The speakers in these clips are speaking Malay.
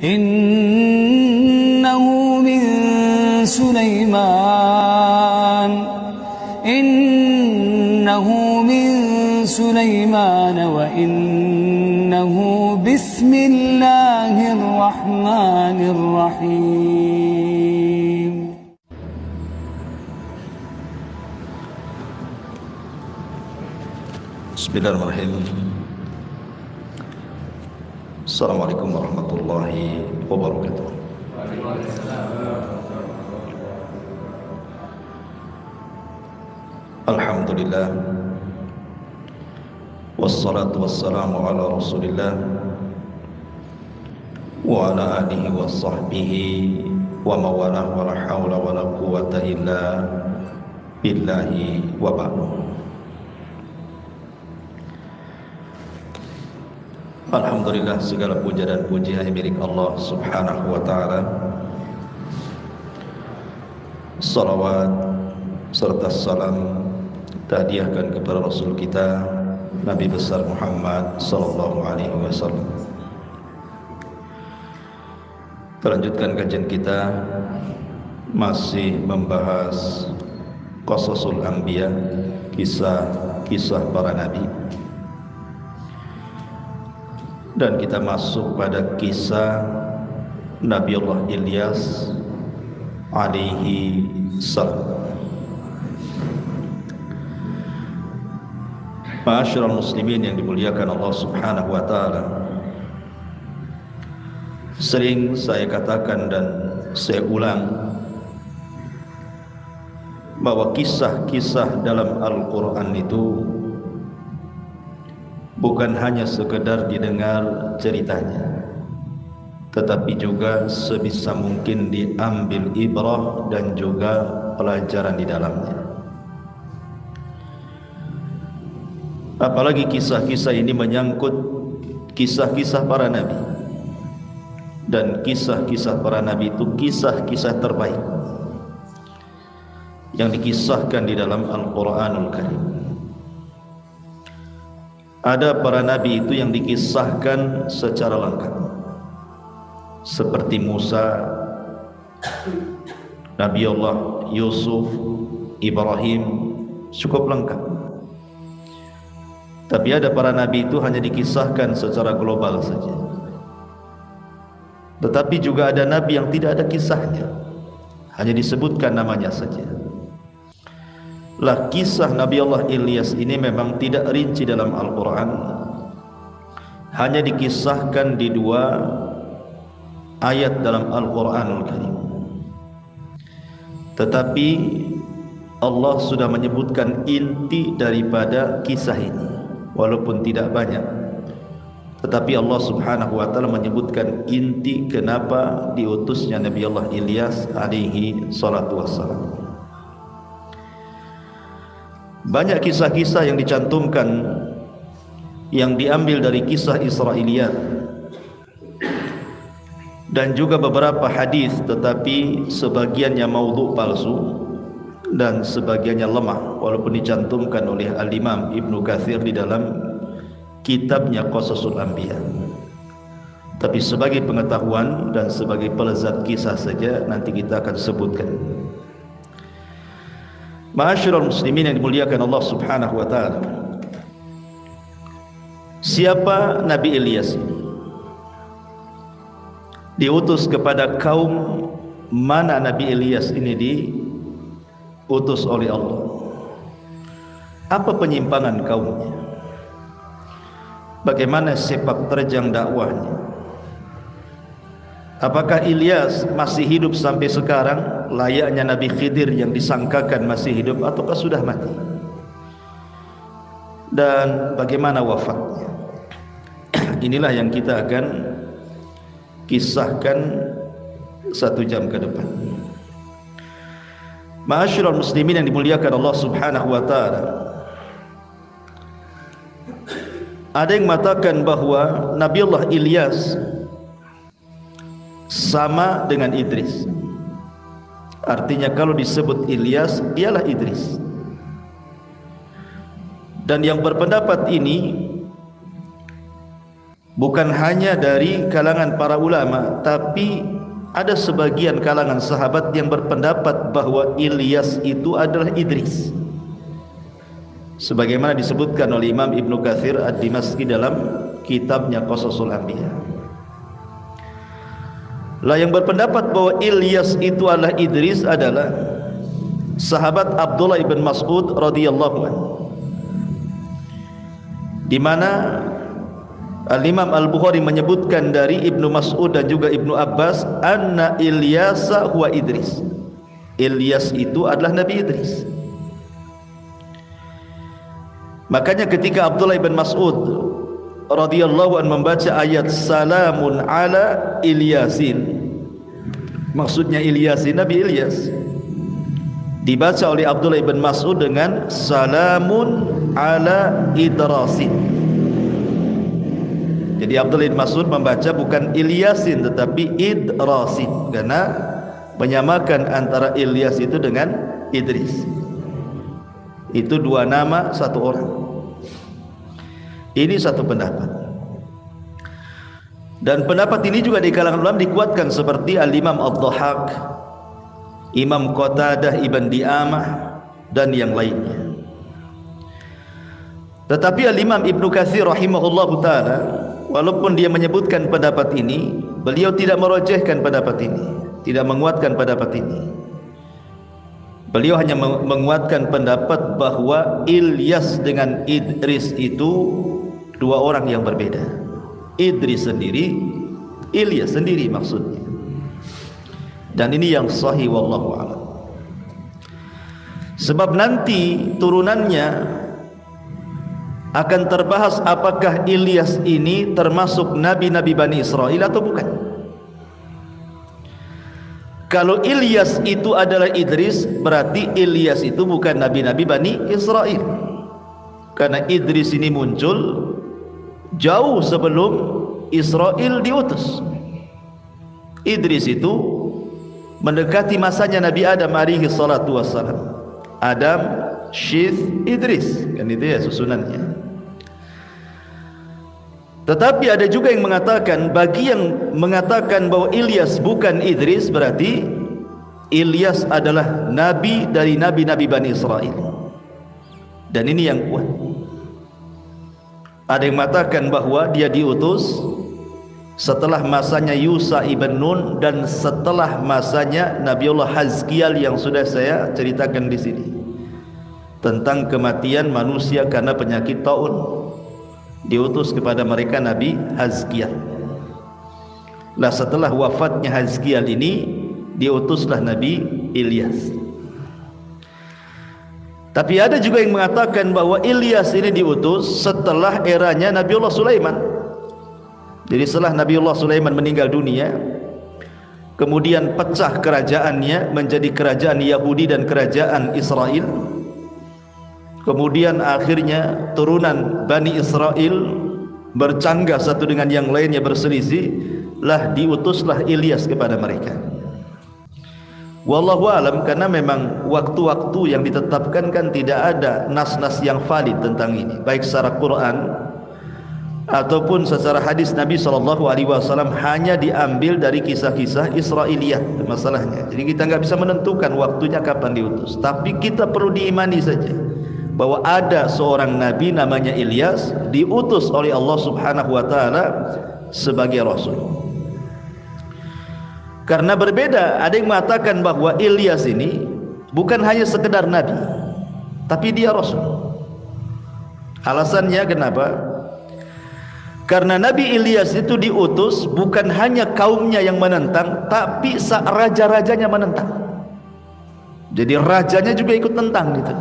إنه من سليمان وإنه بسم الله الرحمن الرحيم. Bismillahirrahmanirrahim. Assalamualaikum warahmatullahi wabarakatuh. Alhamdulillah, wassalatu wassalamu ala rasulillah wa ala alihi wa sahbihi wa mawalah wa la hawla wa la quwata illa billahi wa ba'du. Alhamdulillah, segala puja dan puji hanya milik Allah subhanahu wa ta'ala. Salawat serta salam tahdiahkan kepada Rasul kita Nabi besar Muhammad sallallahu alaihi wasallam. Melanjutkan kajian kita masih membahas Qasasul Anbiya, kisah-kisah para nabi. Dan kita masuk pada kisah Nabi Allah Ilyas alaihi salam. Ma'asyiral muslimin yang dimuliakan Allah subhanahu wa ta'ala, sering saya katakan dan saya ulang bahwa kisah-kisah dalam Al-Quran itu bukan hanya sekedar didengar ceritanya, tetapi juga sebisa mungkin diambil ibrah dan juga pelajaran di dalamnya. Apalagi kisah-kisah ini menyangkut kisah-kisah para nabi, dan kisah-kisah para nabi itu kisah-kisah terbaik yang dikisahkan di dalam Al-Quranul Karim. Ada para nabi itu yang dikisahkan secara lengkap, seperti Musa, Nabi Allah Yusuf, Ibrahim, cukup lengkap. Tapi ada para nabi itu hanya dikisahkan secara global saja. Tetapi juga ada nabi yang tidak ada kisahnya, hanya disebutkan namanya saja. Lah, kisah Nabi Allah Ilyas ini memang tidak rinci dalam Al-Quran, hanya dikisahkan di 2 ayat dalam Al-Quranul Karim. Tetapi Allah sudah menyebutkan inti daripada kisah ini, walaupun tidak banyak. Tetapi Allah subhanahu wa ta'ala menyebutkan inti kenapa diutusnya Nabi Allah Ilyas alaihi salatu wassalam. Banyak kisah-kisah yang dicantumkan yang diambil dari kisah Israiliyat dan juga beberapa hadis, tetapi sebagiannya maudhu, palsu, dan sebagiannya lemah, walaupun dicantumkan oleh Al-Imam Ibnu Katsir di dalam kitabnya Qasasul Anbiya. Tapi sebagai pengetahuan dan sebagai pelezat kisah saja, nanti kita akan sebutkan. Ma'asyiral muslimin yang dimuliakan Allah subhanahu wa ta'ala, siapa Nabi Ilyas ini? Diutus kepada kaum mana Nabi Ilyas ini diutus oleh Allah? Apa penyimpangan kaumnya? Bagaimana sepak terjang dakwahnya? Apakah Ilyas masih hidup sampai sekarang layaknya Nabi Khidir yang disangkakan masih hidup, ataukah sudah mati? Dan bagaimana wafatnya? Inilah yang kita akan kisahkan 1 jam ke depan. Ma'asyiral muslimin yang dimuliakan Allah subhanahu wa ta'ala, ada yang mengatakan bahwa Nabi Allah Ilyas sama dengan Idris. Artinya kalau disebut Ilyas, dialah Idris. Dan yang berpendapat ini bukan hanya dari kalangan para ulama, tapi ada sebagian kalangan sahabat yang berpendapat bahwa Ilyas itu adalah Idris, sebagaimana disebutkan oleh Imam Ibnu Katsir Ad-Dimashqi dalam kitabnya Qasasul Anbiya. Lah yang berpendapat bahwa Ilyas itu adalah Idris adalah sahabat Abdullah ibn Mas'ud radhiyallahu anhu, di mana Al-Imam Al-Bukhari menyebutkan dari Ibnu Mas'ud dan juga Ibnu Abbas, anna Ilyasa huwa Idris. Ilyas itu adalah Nabi Idris. Makanya ketika Abdullah ibn Mas'ud radhiyallahu anhu membaca ayat salamun ala Ilyasin, maksudnya Ilyasin, Nabi Ilyas, dibaca oleh Abdullah ibn Mas'ud dengan salamun ala Idrasin. Jadi Abdullah bin Mas'ud membaca bukan Ilyasin tetapi Idrasin, karena menyamakan antara Ilyas itu dengan Idris. Itu dua nama satu orang. Ini satu pendapat. Dan pendapat ini juga di kalangan ulama dikuatkan seperti Al-Imam Ad-Dhahhak, Imam Qatadah Ibn Di'amah dan yang lainnya. Tetapi Al-Imam Ibnu Katsir rahimahullahu taala, walaupun dia menyebutkan pendapat ini, beliau tidak merojehkan pendapat ini, tidak menguatkan pendapat ini. Beliau hanya menguatkan pendapat bahwa Ilyas dengan Idris itu dua orang yang berbeda. Idris sendiri, Ilyas sendiri maksudnya. Dan ini yang sahih wallahu a'lam. Sebab nanti turunannya akan terbahas apakah Ilyas ini termasuk nabi-nabi Bani Israel atau bukan. Kalau Ilyas itu adalah Idris, berarti Ilyas itu bukan nabi-nabi Bani Israel, karena Idris ini muncul jauh sebelum Israel diutus. Idris itu mendekati masanya Nabi Adam alaihi salatu wassalam. Adam, Syith, Idris, kan itu ya susunannya. Tetapi ada juga yang mengatakan, bagi yang mengatakan bahwa Ilyas bukan Idris, berarti Ilyas adalah nabi dari nabi-nabi Bani Israel. Dan ini yang kuat. Ada yang mengatakan bahwa dia diutus setelah masanya Yusa ibn Nun dan setelah masanya Nabiullah Hazkiel yang sudah saya ceritakan di sini, tentang kematian manusia karena penyakit taun. Diutus kepada mereka Nabi Hazkiel. Lah setelah wafatnya Hazkiel ini, diutuslah Nabi Ilyas. Tapi ada juga yang mengatakan bahwa Ilyas ini diutus setelah eranya Nabiullah Sulaiman. Jadi setelah Nabiullah Sulaiman meninggal dunia, kemudian pecah kerajaannya menjadi kerajaan Yahudi dan kerajaan Israel. Kemudian akhirnya turunan Bani Israel bercanggah satu dengan yang lainnya, berselisih, lah diutuslah Ilyas kepada mereka. Wallahu alam, karena memang waktu-waktu yang ditetapkan kan tidak ada nas-nas yang valid tentang ini, baik secara Quran ataupun secara hadis Nabi SAW, hanya diambil dari kisah-kisah Israiliyat masalahnya. Jadi kita nggak bisa menentukan waktunya kapan diutus, tapi kita perlu diimani saja bahwa ada seorang nabi namanya Ilyas, diutus oleh Allah Subhanahu wa taala sebagai rasul. Karena berbeda, ada yang mengatakan bahwa Ilyas ini bukan hanya sekedar nabi, tapi dia rasul. Alasannya kenapa? Karena Nabi Ilyas itu diutus bukan hanya kaumnya yang menentang, tapi raja-rajanya menentang. Jadi rajanya juga ikut tentang gitu.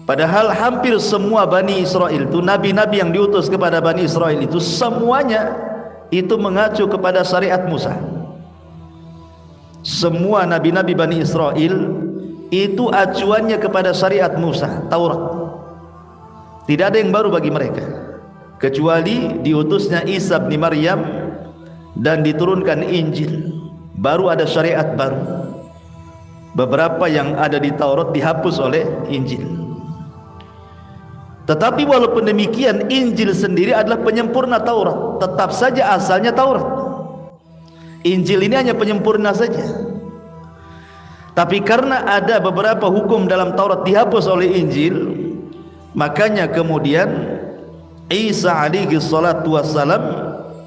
Padahal hampir semua Bani Israel itu, nabi-nabi yang diutus kepada Bani Israel itu, semuanya itu mengacu kepada syariat Musa. Semua nabi-nabi Bani Israel itu acuannya kepada syariat Musa, Taurat. Tidak ada yang baru bagi mereka, kecuali diutusnya Isa bin Maryam dan diturunkan Injil, baru ada syariat baru. Beberapa yang ada di Taurat dihapus oleh Injil. Tetapi walaupun demikian, Injil sendiri adalah penyempurna Taurat. Tetap saja asalnya Taurat. Injil ini hanya penyempurna saja. Tapi karena ada beberapa hukum dalam Taurat dihapus oleh Injil, makanya kemudian Isa alaihi salatu wassalam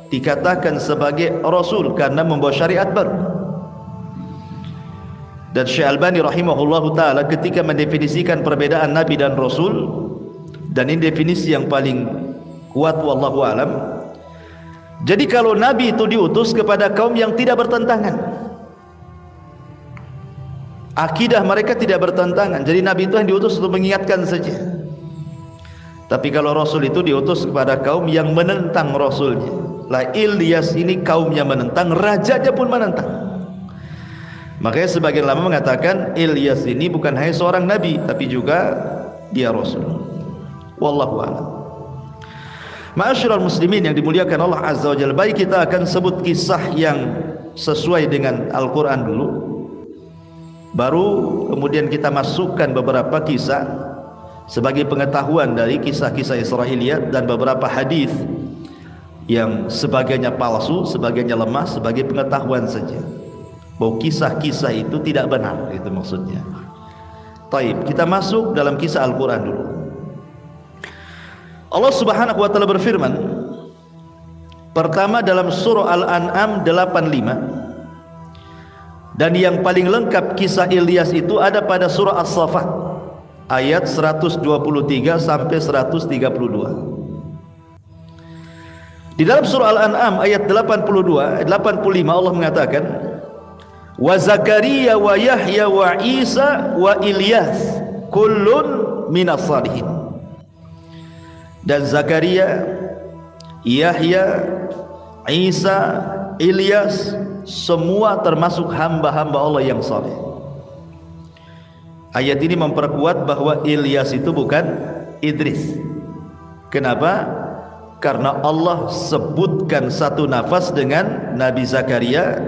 dikatakan sebagai Rasul karena membawa syariat baru. Dan Syekh Albani rahimahullahu ta'ala ketika mendefinisikan perbedaan Nabi dan Rasul, dan ini definisi yang paling kuat wallahu alam, jadi kalau Nabi itu diutus kepada kaum yang tidak bertentangan, akidah mereka tidak bertentangan, jadi Nabi itu yang diutus untuk mengingatkan saja. Tapi kalau Rasul itu diutus kepada kaum yang menentang Rasulnya. Lah Ilyas ini kaumnya menentang, rajanya pun menentang. Makanya sebagian ulama mengatakan Ilyas ini bukan hanya seorang nabi, tapi juga dia Rasul. Wallahu a'lam. Ma'asyiral muslimin yang dimuliakan Allah Azza wa Jalla, baik kita akan sebut kisah yang sesuai dengan Al-Quran dulu, baru kemudian kita masukkan beberapa kisah sebagai pengetahuan dari kisah-kisah Israiliyat dan beberapa hadis yang sebagiannya palsu, sebagiannya lemah, sebagai pengetahuan saja bahwa kisah-kisah itu tidak benar, itu maksudnya. Taib, kita masuk dalam kisah Al-Quran dulu. Allah Subhanahu wa ta'ala berfirman pertama dalam surah Al-An'am 85, dan yang paling lengkap kisah Ilyas itu ada pada surah As-Saffat ayat 123 sampai 132. Di dalam surah Al-An'am ayat 85 Allah mengatakan, wa Zakaria wa Yahya wa Isa wa Ilyas kullun minas salihin. Dan Zakaria, Yahya, Isa, Ilyas semua termasuk hamba-hamba Allah yang saleh. Ayat ini memperkuat bahwa Ilyas itu bukan Idris. Kenapa? Karena Allah sebutkan satu nafas dengan Nabi Zakaria,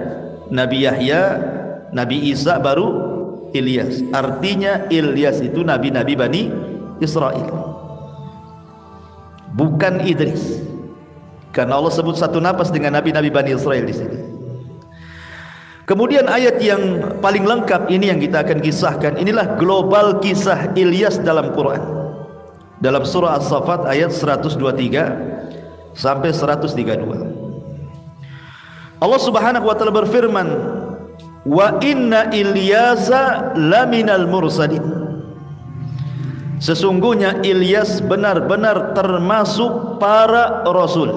Nabi Yahya, Nabi Isa, baru Ilyas. Artinya Ilyas itu nabi-nabi Bani Israel, bukan Idris. Karena Allah sebut satu nafas dengan nabi-nabi Bani Israel di sini. Kemudian ayat yang paling lengkap ini yang kita akan kisahkan, inilah global kisah Ilyas dalam Quran. Dalam surah As-Saffat ayat 123 sampai 132. Allah Subhanahu wa ta'ala berfirman, wa inna Ilyasa laminal mursalin. Sesungguhnya Ilyas benar-benar termasuk para rasul.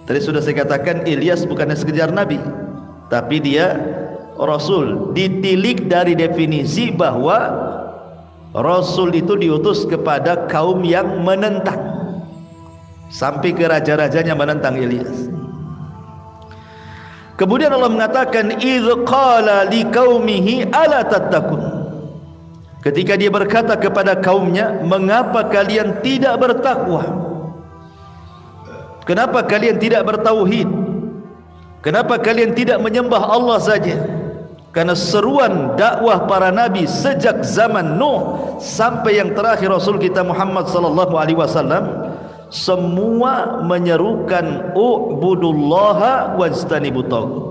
Tadi sudah saya katakan Ilyas bukannya sekedar nabi, tapi dia rasul. Ditilik dari definisi bahwa rasul itu diutus kepada kaum yang menentang, sampai ke raja-rajanya menentang Ilyas. Kemudian Allah mengatakan, idz qala liqaumihi ala tattaqun. Ketika dia berkata kepada kaumnya, mengapa kalian tidak bertakwa? Kenapa kalian tidak bertauhid? Kenapa kalian tidak menyembah Allah saja? Karena seruan dakwah para nabi sejak zaman Nuh sampai yang terakhir Rasul kita Muhammad sallallahu alaihi wasallam, semua menyerukan u'budullaha wajtanibut taghut.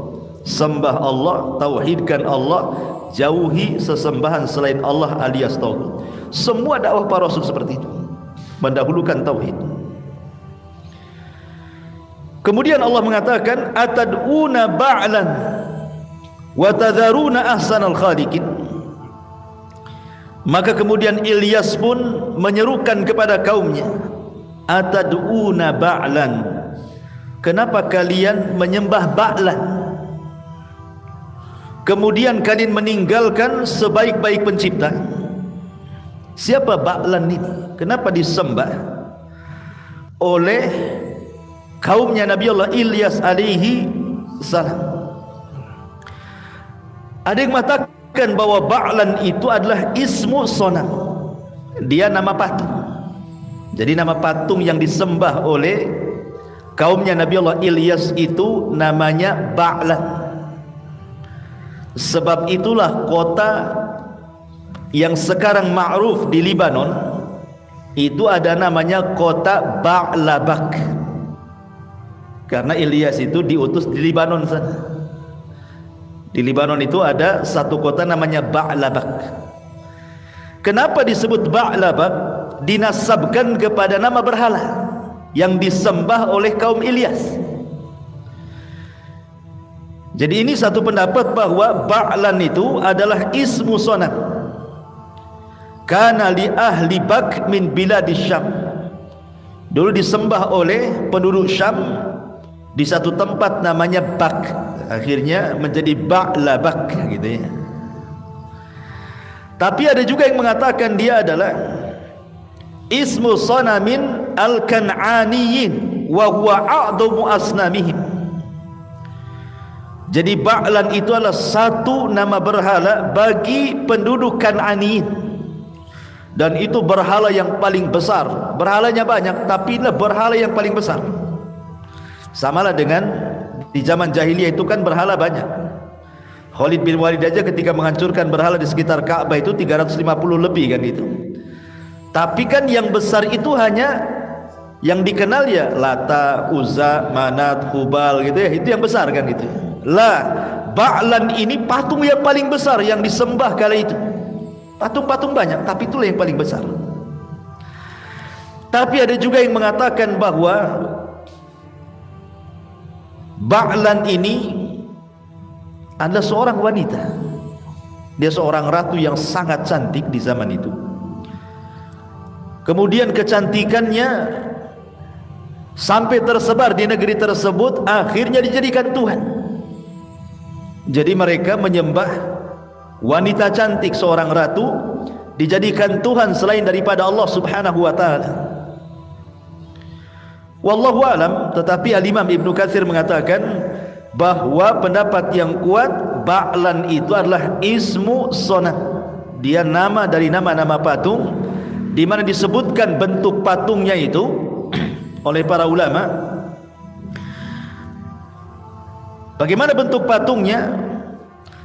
Sembah Allah, tauhidkan Allah, jauhi sesembahan selain Allah alias taghut. Semua dakwah para rasul seperti itu, mendahulukan tauhid. Kemudian Allah mengatakan, atad'una ba'lan wa tadharuna ahsanal khaliqin. Maka kemudian Ilyas pun menyerukan kepada kaumnya, atad'una ba'lan. Kenapa kalian menyembah ba'lan? Kemudian kalian meninggalkan sebaik-baik pencipta. Siapa ba'lan ini? Kenapa disembah oleh kaumnya Nabi Allah Ilyas alaihi salam? Ada yang mengatakan bahwa ba'lan itu adalah ismu sonam. Dia nama patung. Jadi nama patung yang disembah oleh kaumnya Nabi Allah Ilyas itu namanya Ba'lan. Sebab itulah kota yang sekarang ma'ruf di Libanon, itu ada namanya kota Ba'labak, karena Ilyas itu diutus di Libanon sana. Di Libanon itu ada satu kota namanya Ba'labak. Kenapa disebut Ba'labak? Dinasabkan kepada nama berhala yang disembah oleh kaum Ilyas. Jadi ini satu pendapat bahwa Ba'lan itu adalah ismu sonam. Kana li ahli Bak min biladi Syam. Dulu disembah oleh penduduk Syam di satu tempat namanya Bak. Akhirnya menjadi Ba'labak gitu ya. Tapi ada juga yang mengatakan dia adalah ismu sonamin al-Kan'aniyin wa huwa a'dhamu asnamihim. Jadi Ba'lan itu adalah satu nama berhala bagi penduduk Kan'aniyin, dan itu berhala yang paling besar. Berhalanya banyak, tapi ini berhala yang paling besar. Samalah dengan di zaman jahiliyah itu kan berhala banyak. Khalid bin Walid aja ketika menghancurkan berhala di sekitar Ka'bah itu 350 lebih kan itu. Tapi kan yang besar itu hanya yang dikenal ya Lata, Uzza, Manat, Hubal gitu ya. Itu yang besar kan itu. Lah, Ba'lan ini patung yang paling besar yang disembah kala itu. Patung-patung banyak, tapi itulah yang paling besar. Tapi ada juga yang mengatakan bahwa Ba'lan ini adalah seorang wanita. Dia seorang ratu yang sangat cantik di zaman itu. Kemudian kecantikannya sampai tersebar di negeri tersebut, akhirnya dijadikan Tuhan. Jadi mereka menyembah wanita cantik, seorang ratu, dijadikan Tuhan selain daripada Allah subhanahu wa ta'ala. Wallahu alam. Tetapi Al-Imam Ibnu Katsir mengatakan bahwa pendapat yang kuat, Ba'lan itu adalah ismu sonam. Dia nama dari nama-nama patung, di mana disebutkan bentuk patungnya itu oleh para ulama. Bagaimana bentuk patungnya?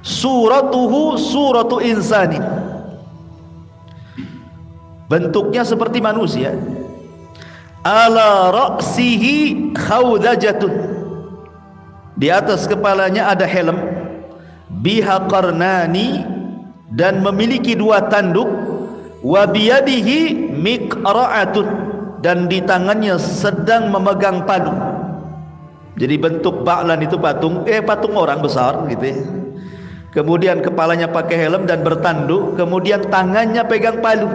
Suratuhu suratu insani. Bentuknya seperti manusia. Ala ra'sihi khawdajatun. Di atas kepalanya ada helm. Biha qarnani, dan memiliki dua tanduk. Wa biyadihi miqra'atun, dan di tangannya sedang memegang palu. Jadi bentuk Ba'lan itu patung orang besar gitu ya. Kemudian kepalanya pakai helm dan bertanduk, kemudian tangannya pegang palu.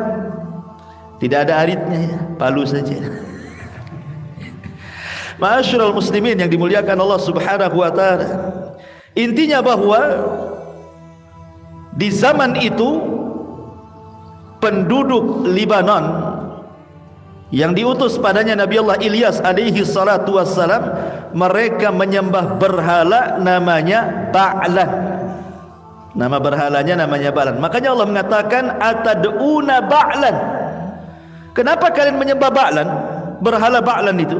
Tidak ada aritnya ya, palu saja. Ma'asyiral muslimin yang dimuliakan Allah subhanahu wa ta'ala, intinya bahwa di zaman itu penduduk Libanon yang diutus padanya Nabi Allah Ilyas alaihi salatu wassalam, mereka menyembah berhala namanya Ba'lan. Nama berhalanya namanya Ba'lan. Makanya Allah mengatakan atad'una Ba'lan. Kenapa kalian menyembah Ba'lan? Berhala Ba'lan itu.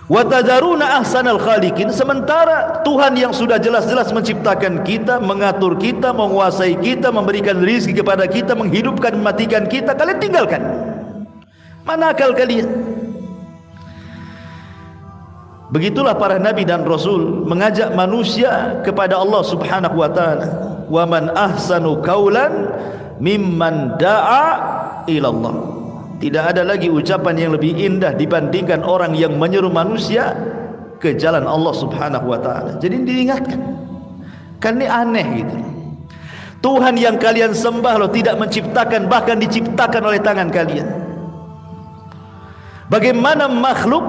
Wa tadaruna ahsanal khaliqin, sementara Tuhan yang sudah jelas-jelas menciptakan kita, mengatur kita, menguasai kita, memberikan rezeki kepada kita, menghidupkan, mematikan kita, kalian tinggalkan. Mana akal kalian? Begitulah para nabi dan rasul mengajak manusia kepada Allah subhanahu wa ta'ala. Wa man ahsanu qawlan mimman da'a ilallah. Tidak ada lagi ucapan yang lebih indah dibandingkan orang yang menyeru manusia ke jalan Allah subhanahu wa ta'ala. Jadi diingatkan, kan ini aneh gitu. Tuhan yang kalian sembah loh tidak menciptakan, bahkan diciptakan oleh tangan kalian. Bagaimana makhluk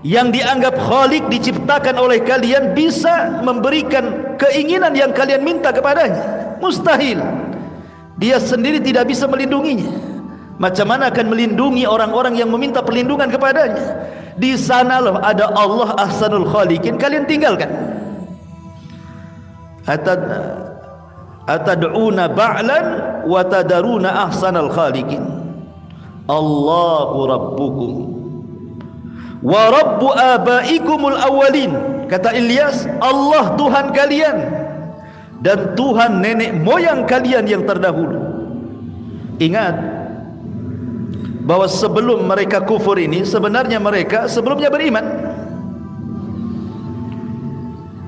yang dianggap khalik diciptakan oleh kalian bisa memberikan keinginan yang kalian minta kepadanya? Mustahil. Dia sendiri tidak bisa melindunginya. Macam mana akan melindungi orang-orang yang meminta perlindungan kepadanya? Di sana loh ada Allah ahsanul khaliqin, kalian tinggalkan. Atad'una ba'lan wa tadaruna ahsanal khaliqin. Allahu rabbukum wa rabbu abaikumul awwalin. Kata Ilyas, Allah Tuhan kalian dan Tuhan nenek moyang kalian yang terdahulu. Ingat, bahwa sebelum mereka kufur ini sebenarnya mereka sebelumnya beriman.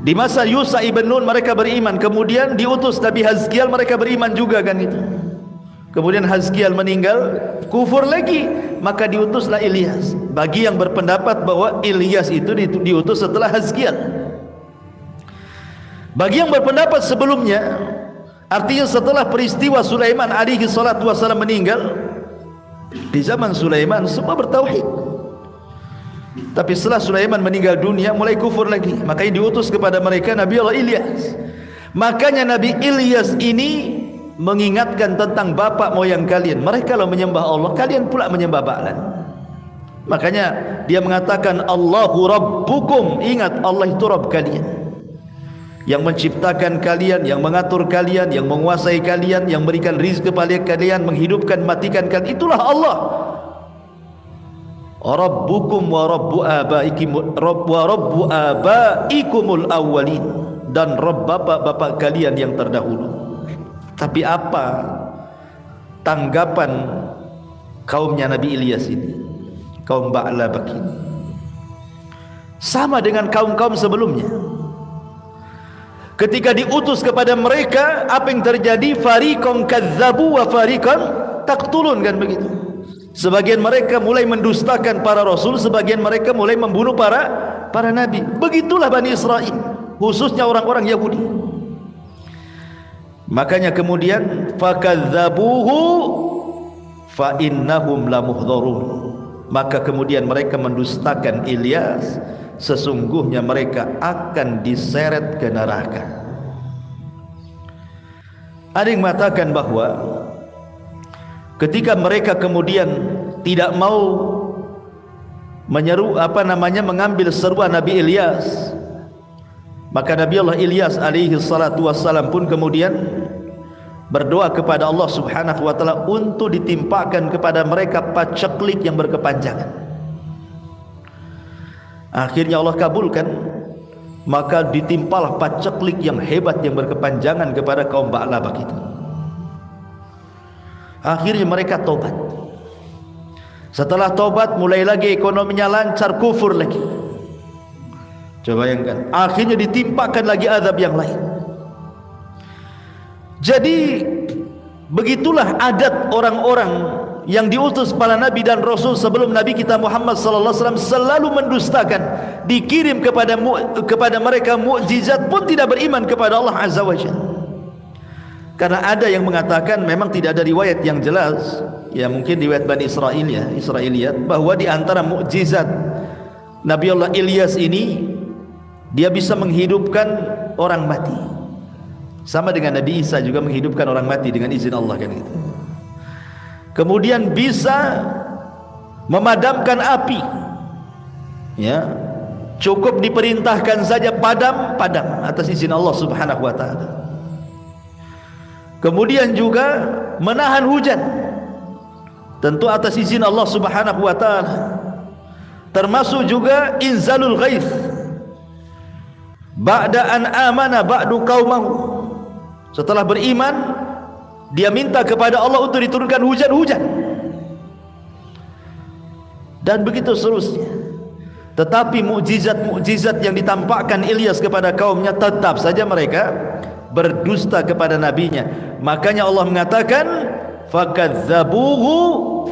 Di masa Yusha ibn Nun mereka beriman, kemudian diutus Nabi Hazkiel, mereka beriman juga kan itu. Kemudian Hazkiel meninggal, kufur lagi, maka diutuslah Ilyas. Bagi yang berpendapat bahwa Ilyas itu diutus setelah Hazkiel. Bagi yang berpendapat sebelumnya, artinya setelah peristiwa Sulaiman alaihi salatu wasallam meninggal, di zaman Sulaiman semua bertauhid. Tapi setelah Sulaiman meninggal dunia mulai kufur lagi. Makanya diutus kepada mereka Nabi Allah Ilyas. Makanya Nabi Ilyas ini mengingatkan tentang bapak moyang kalian. Mereka kalau menyembah Allah, kalian pula menyembah Ba'lan. Makanya dia mengatakan Allahu Rabbukum. Ingat, Allah itu Rabb kalian, yang menciptakan kalian, yang mengatur kalian, yang menguasai kalian, yang berikan rizki kepada kalian, menghidupkan, matikan kalian. Itulah Allah. Rabbukum wa rabbu abaikumul awwalin, dan Rabb bapak-bapak kalian yang terdahulu. Tapi apa tanggapan kaumnya Nabi Ilyas ini, kaum Ba'labak ini? Sama dengan kaum-kaum sebelumnya. Ketika diutus kepada mereka, apa yang terjadi? Fariqan kadzabu wa fariqan taqtulun, kan begitu. Sebagian mereka mulai mendustakan para rasul, sebagian mereka mulai membunuh para nabi. Begitulah Bani Israel, khususnya orang-orang Yahudi. Makanya kemudian fakadzabuhu fa innahum lamuhdharun. Maka kemudian mereka mendustakan Ilyas, sesungguhnya mereka akan diseret ke neraka. Ada yang mengatakan bahwa ketika mereka kemudian tidak mau mengambil seruan Nabi Ilyas, maka Nabi Allah Ilyas alaihi salatu wassalam pun kemudian berdoa kepada Allah subhanahu wa ta'ala untuk ditimpakan kepada mereka paceklik yang berkepanjangan. Akhirnya Allah kabulkan, maka ditimpalah paceklik yang hebat yang berkepanjangan kepada kaum Ba'labak itu. Akhirnya mereka tobat. Setelah tobat mulai lagi ekonominya lancar, kufur lagi. Coba bayangkan, akhirnya ditimpakan lagi azab yang lain. Jadi begitulah adat orang-orang yang diutus para nabi dan rasul sebelum Nabi kita Muhammad sallallahu alaihi wasallam, selalu mendustakan. Dikirim kepada mereka mukjizat pun tidak beriman kepada Allah azza wajalla. Karena ada yang mengatakan, memang tidak ada riwayat yang jelas, ya mungkin riwayat Bani Israel ya, Israiliyat, bahwa di antara mukjizat Nabi Allah Ilyas ini, dia bisa menghidupkan orang mati. Sama dengan Nabi Isa juga menghidupkan orang mati dengan izin Allah, kan gitu. Kemudian bisa memadamkan api, ya, cukup diperintahkan saja padam atas izin Allah subhanahu wa ta'ala. Kemudian juga menahan hujan, tentu atas izin Allah subhanahu wa ta'ala. Termasuk juga inzalul ghaith ba'da an amana ba'du qaumahu. Setelah beriman, dia minta kepada Allah untuk diturunkan hujan-hujan, dan begitu seterusnya. Tetapi mukjizat-mukjizat yang ditampakkan Ilyas kepada kaumnya, tetap saja mereka berdusta kepada nabinya. Makanya Allah mengatakan fakadzabuhu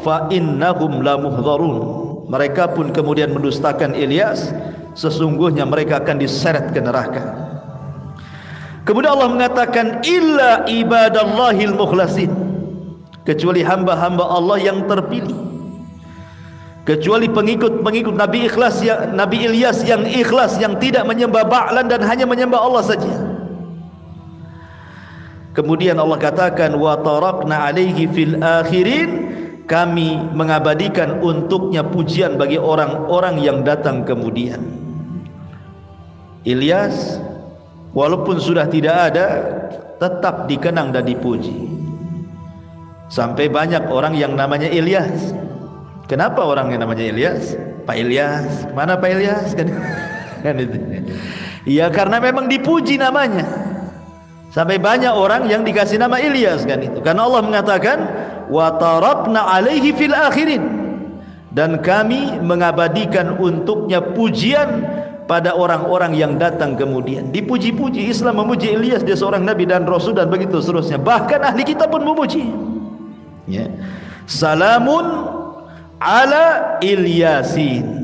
fa innahum lamuhdharun. Mereka pun kemudian mendustakan Ilyas, sesungguhnya mereka akan diseret ke neraka. Kemudian Allah mengatakan illa ibadallahil mukhlasin, kecuali hamba-hamba Allah yang terpilih, kecuali pengikut-pengikut Nabi Ilyas yang ikhlas, yang tidak menyembah Ba'lan dan hanya menyembah Allah saja. Kemudian Allah katakan wa tarakna alaihi fil akhirin, kami mengabadikan untuknya pujian bagi orang-orang yang datang kemudian. Ilyas walaupun sudah tidak ada, tetap dikenang dan dipuji. Sampai banyak orang yang namanya Ilyas. Kenapa orang yang namanya Ilyas? Pak Ilyas, mana Pak Ilyas? Kan itu. Ya karena memang dipuji namanya. Sampai banyak orang yang dikasih nama Ilyas kan itu. Karena Allah mengatakan wa tarakna alaihi fil akhirin, dan kami mengabadikan untuknya pujian pada orang-orang yang datang kemudian. Dipuji-puji, Islam memuji Ilyas, dia seorang nabi dan rasul dan begitu seterusnya. Bahkan ahli kitab pun memuji. Ya. Salamun ala Ilyasin.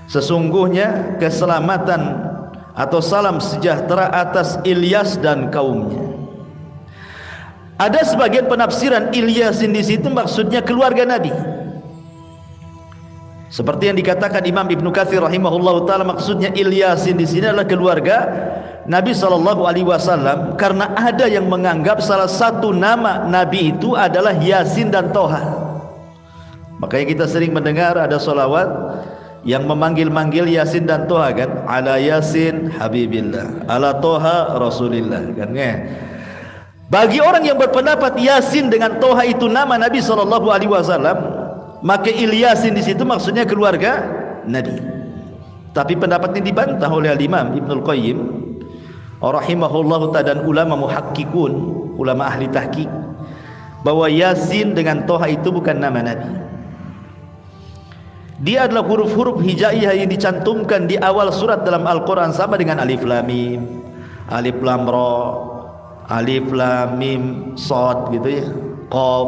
Sesungguhnya keselamatan atau salam sejahtera atas Ilyas dan kaumnya. Ada sebagian penafsiran Ilyasin di situ maksudnya keluarga Nabi. Seperti yang dikatakan Imam Ibnu Katsir rahimahullahu taala, maksudnya Ilyasin di sini adalah keluarga Nabi sallallahu alaihi wasallam, karena ada yang menganggap salah satu nama Nabi itu adalah Yasin dan Toha. Makanya kita sering mendengar ada solawat yang memanggil-manggil Yasin dan Toha kan, ala Yasin Habibillah, ala Toha Rasulillah kan ya. Bagi orang yang berpendapat Yasin dengan Toha itu nama Nabi sallallahu alaihi wasallam, maka Ilyasin di situ maksudnya keluarga Nabi. Tapi pendapat ini dibantah oleh Imam Ibnul Qayyim rahimahullahu ta'ala dan ulama muhakkikun, ulama ahli tahqiq, bahwa Yasin dengan Toha itu bukan nama Nabi. Dia adalah huruf-huruf hijaiyah yang dicantumkan di awal surat dalam Al-Quran, sama dengan alif lam mim, alif lam ra, alif lam mim shad gitu ya, qaf,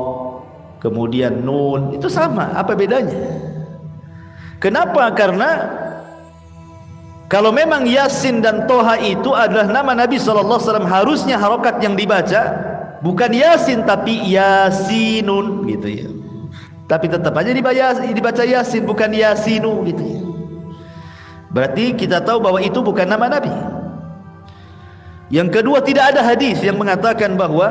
kemudian nun, itu sama. Apa bedanya? Kenapa? Karena kalau memang Yasin dan Toha itu adalah nama Nabi SAW, harusnya harokat yang dibaca bukan Yasin tapi Yasinun gitu ya. Tapi tetap aja dibaca Yasin, bukan Yasinu gitu ya. Berarti kita tahu bahwa itu bukan nama Nabi. Yang kedua, tidak ada hadis yang mengatakan bahwa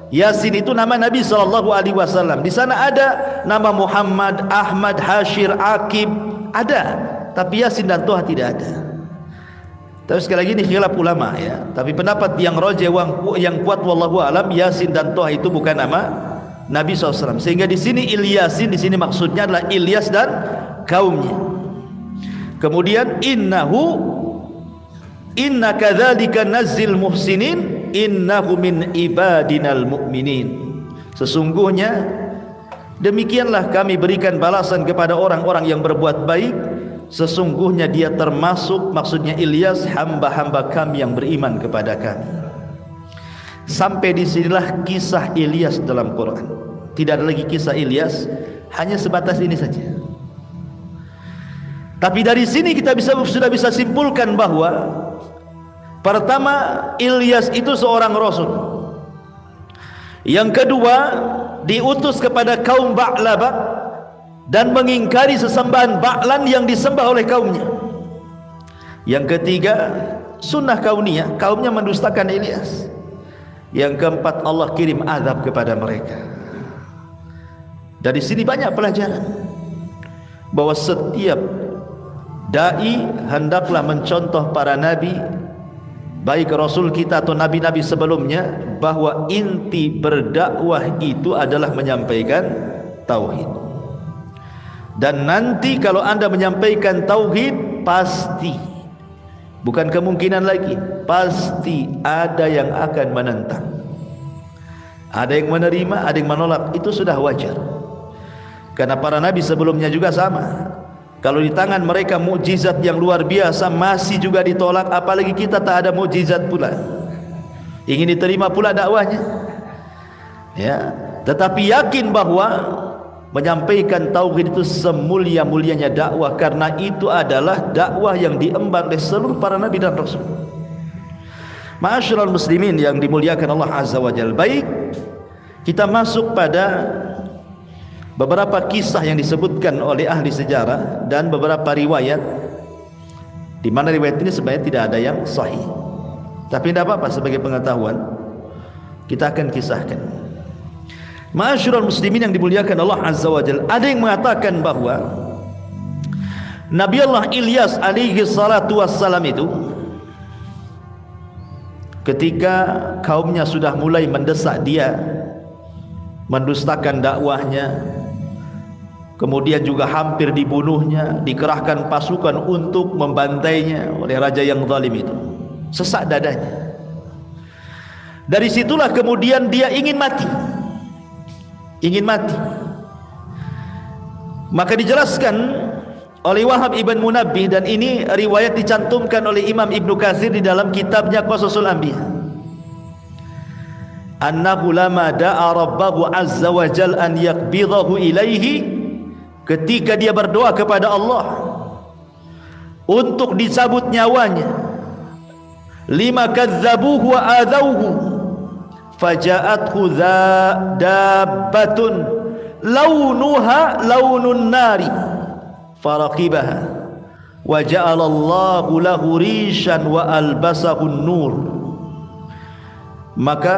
Yasin itu nama Nabi SAW. Di sana ada nama Muhammad, Ahmad, Hashir, Akib, ada. Tapi Yasin dan Toha tidak ada. Tapi sekali lagi ini khilaf ulama ya. Tapi pendapat yang rajih, yang kuat wallahu alam, Yasin dan Toha itu bukan nama Nabi SAW. Sehingga di sini Ilyasin di sini maksudnya adalah Ilyas dan kaumnya. Kemudian inna kadzalika nazzil muhsinin innahu min ibadinal mu'minin. Sesungguhnya demikianlah kami berikan balasan kepada orang-orang yang berbuat baik. Sesungguhnya dia termasuk, maksudnya Ilyas, hamba-hamba kami yang beriman kepada kami. Sampai disinilah kisah Ilyas dalam Quran. Tidak ada lagi kisah Ilyas, hanya sebatas ini saja. Tapi dari sini kita sudah bisa simpulkan bahwa pertama, Ilyas itu seorang rasul. Yang kedua, diutus kepada kaum Ba'labak dan mengingkari sesembahan Ba'lan yang disembah oleh kaumnya. Yang ketiga, sunnah kauniyah, kaumnya mendustakan Ilyas. Yang keempat, Allah kirim azab kepada mereka. Dari sini banyak pelajaran bahwa setiap dai hendaklah mencontoh para nabi, baik rasul kita atau nabi-nabi sebelumnya, bahwa inti berdakwah itu adalah menyampaikan tauhid. Dan nanti kalau anda menyampaikan tauhid, pasti, bukan kemungkinan lagi, pasti ada yang akan menentang. Ada yang menerima, ada yang menolak. Itu sudah wajar. Karena para nabi sebelumnya juga sama. Kalau di tangan mereka mukjizat yang luar biasa masih juga ditolak, apalagi kita tak ada mukjizat pula. Ingin diterima pula dakwahnya. Ya, tetapi yakin bahwa menyampaikan tauhid itu semulia-mulianya dakwah, karena itu adalah dakwah yang diemban oleh seluruh para nabi dan rasul. Ma'asyiral muslimin yang dimuliakan Allah Azza wa Jalla. Baik, kita masuk pada beberapa kisah yang disebutkan oleh ahli sejarah dan beberapa riwayat, di mana riwayat ini sebenarnya tidak ada yang sahih. Tapi tidak apa-apa, sebagai pengetahuan kita akan kisahkan. Ma'asyiral muslimin yang dimuliakan Allah Azza wa Jalla, ada yang mengatakan bahwa Nabi Allah Ilyas alaihi salatu wassalam itu ketika kaumnya sudah mulai mendesak dia, mendustakan dakwahnya, kemudian juga hampir dibunuhnya, dikerahkan pasukan untuk membantainya oleh raja yang zalim itu, sesak dadanya. Dari situlah kemudian dia ingin mati. Maka dijelaskan oleh Wahab ibn Munabbih, dan ini riwayat dicantumkan oleh Imam Ibnu Katsir di dalam kitabnya Qasasul Anbiya, annahu lama da'a rabbahu azza wa jal an yaqbidahu ilaihi, ketika dia berdoa kepada Allah untuk dicabut nyawanya, lima kadzabuhu wa adauhu, faja'athu dabbatun launuha launun nari faraqibaha wa ja'alallahu lahu rishan wa albasahun nur. Maka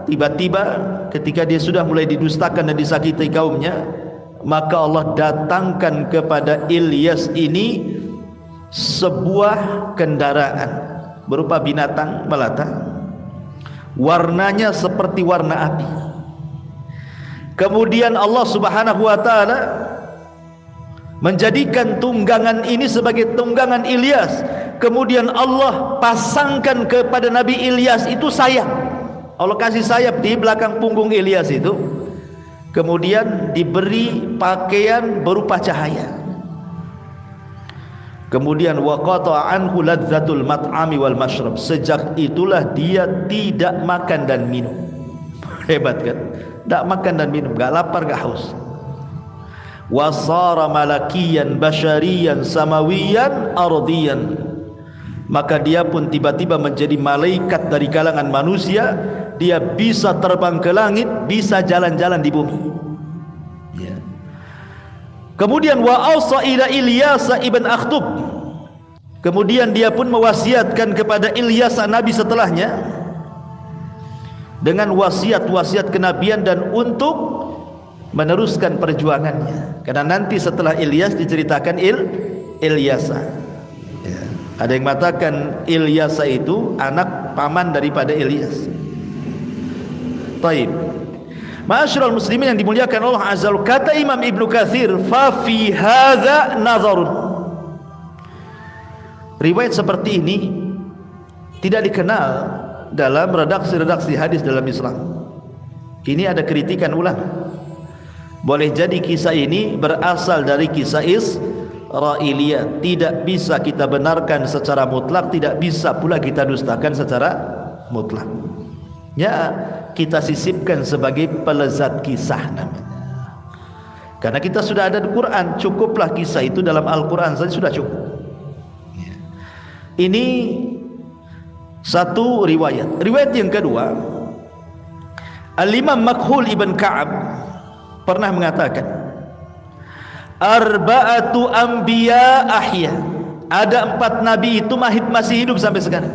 tiba-tiba ketika dia sudah mulai didustakan dan disakiti kaumnya, maka Allah datangkan kepada Ilyas ini sebuah kendaraan berupa binatang melata, warnanya seperti warna api. Kemudian Allah Subhanahu wa taala menjadikan tunggangan ini sebagai tunggangan Ilyas. Kemudian Allah pasangkan kepada Nabi Ilyas itu sayap. Allah kasih sayap di belakang punggung Ilyas itu. Kemudian diberi pakaian berupa cahaya. Kemudian waqata anhu ladzatul mat'ami wal mashrab, sejak itulah dia tidak makan dan minum. Hebat kan? Tak makan dan minum, gak lapar gak haus. Wasara malakiyan basyariyan samawiyan ardiyan, maka dia pun tiba-tiba menjadi malaikat dari kalangan manusia. Dia bisa terbang ke langit, bisa jalan-jalan di bumi. Ya. Kemudian wa ausa ila Ilyas ibn Akhtub, kemudian dia pun mewasiatkan kepada Ilyas nabi setelahnya dengan wasiat-wasiat kenabian dan untuk meneruskan perjuangannya. Karena nanti setelah Ilyas diceritakan Ilyasa. Ya. Ada yang mengatakan Ilyasa itu anak paman daripada Ilyas. Taib. Ma'asyiral muslimin yang dimuliakan Allah Azza wa Jalla, kata Imam Ibnu Katsir, fa fi hadza nazarun. Riwayat seperti ini tidak dikenal dalam redaksi-redaksi hadis dalam Islam. Ini ada kritikan ulama. Boleh jadi kisah ini berasal dari kisah Israiliyah, tidak bisa kita benarkan secara mutlak, tidak bisa pula kita dustakan secara mutlak. Ya, kita sisipkan sebagai pelezat kisah namanya. Karena kita sudah ada di Quran, cukuplah kisah itu dalam Al-Quran saja sudah cukup. Ya. Ini satu riwayat. Riwayat yang kedua, Al-Imam Makhul ibn Ka'ab pernah mengatakan, arba'atu anbiya ahya, ada 4 nabi itu masih hidup sampai sekarang.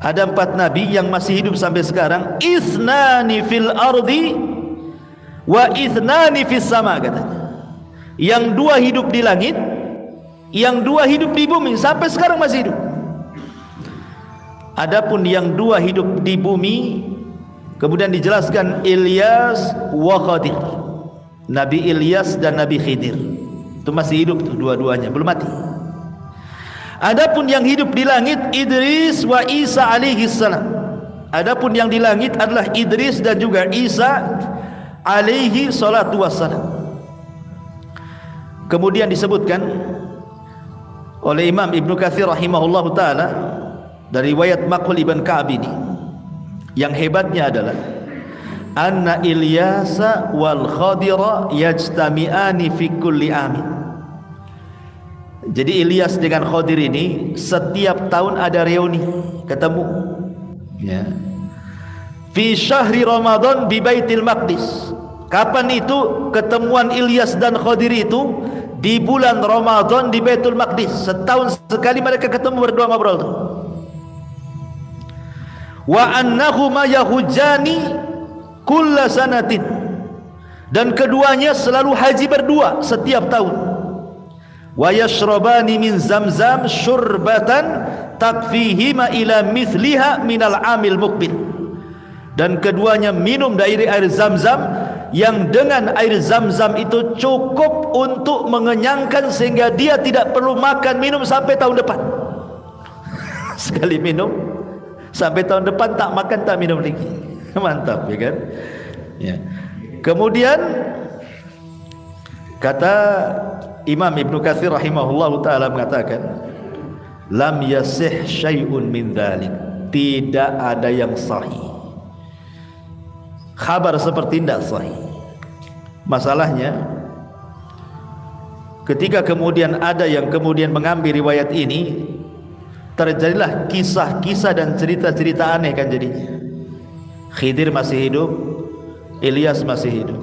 Ada 4 nabi yang masih hidup sampai sekarang. Ithnani fil ardi wa ithnani fis sama, katanya. Yang 2 hidup di langit, yang 2 hidup di bumi, sampai sekarang masih hidup. Adapun yang 2 hidup di bumi, kemudian dijelaskan Ilyas wa Khadir. Nabi Ilyas dan Nabi Khidir itu masih hidup tuh, dua-duanya belum mati. Adapun yang hidup di langit Idris wa Isa alaihi salam. Adapun yang di langit adalah Idris dan juga Isa alaihi salatu wassalam. Kemudian disebutkan oleh Imam Ibnu Katsir rahimahullahu taala dari riwayat Makhul ibn Ka'ab ini, yang hebatnya adalah anna Ilyasa wal Khadira yajtami'ani fi kulli amin. Jadi Ilyas dengan Khadir ini setiap tahun ada reuni, ketemu. Ya. Fi syahri Ramadan bi Baitil Maqdis. Kapan itu ketemuan Ilyas dan Khadir itu? Di bulan Ramadan di Baitul Maqdis. Setahun sekali mereka ketemu, berdua ngobrol tuh. Wa annahuma yahujani kulla sanatin, dan keduanya selalu haji berdua setiap tahun. Wa yashrabani min zamzam syurbatan takfihima ila mithliha minal amil muqbil, dan keduanya minum dari air Zamzam yang dengan air Zamzam itu cukup untuk mengenyangkan sehingga dia tidak perlu makan minum sampai tahun depan. Sekali minum Sampai tahun depan tak makan tak minum lagi. Mantap ya kan? Ya. Kemudian kata Imam Ibnu Katsir rahimahullahu taala mengatakan, lam yasih syai'un min dzalik. Tidak ada yang sahih. Khabar seperti tidak sahih. Masalahnya ketika kemudian ada yang kemudian mengambil riwayat ini, terjadilah kisah-kisah dan cerita-cerita aneh kan jadinya. Khidir masih hidup, Ilyas masih hidup.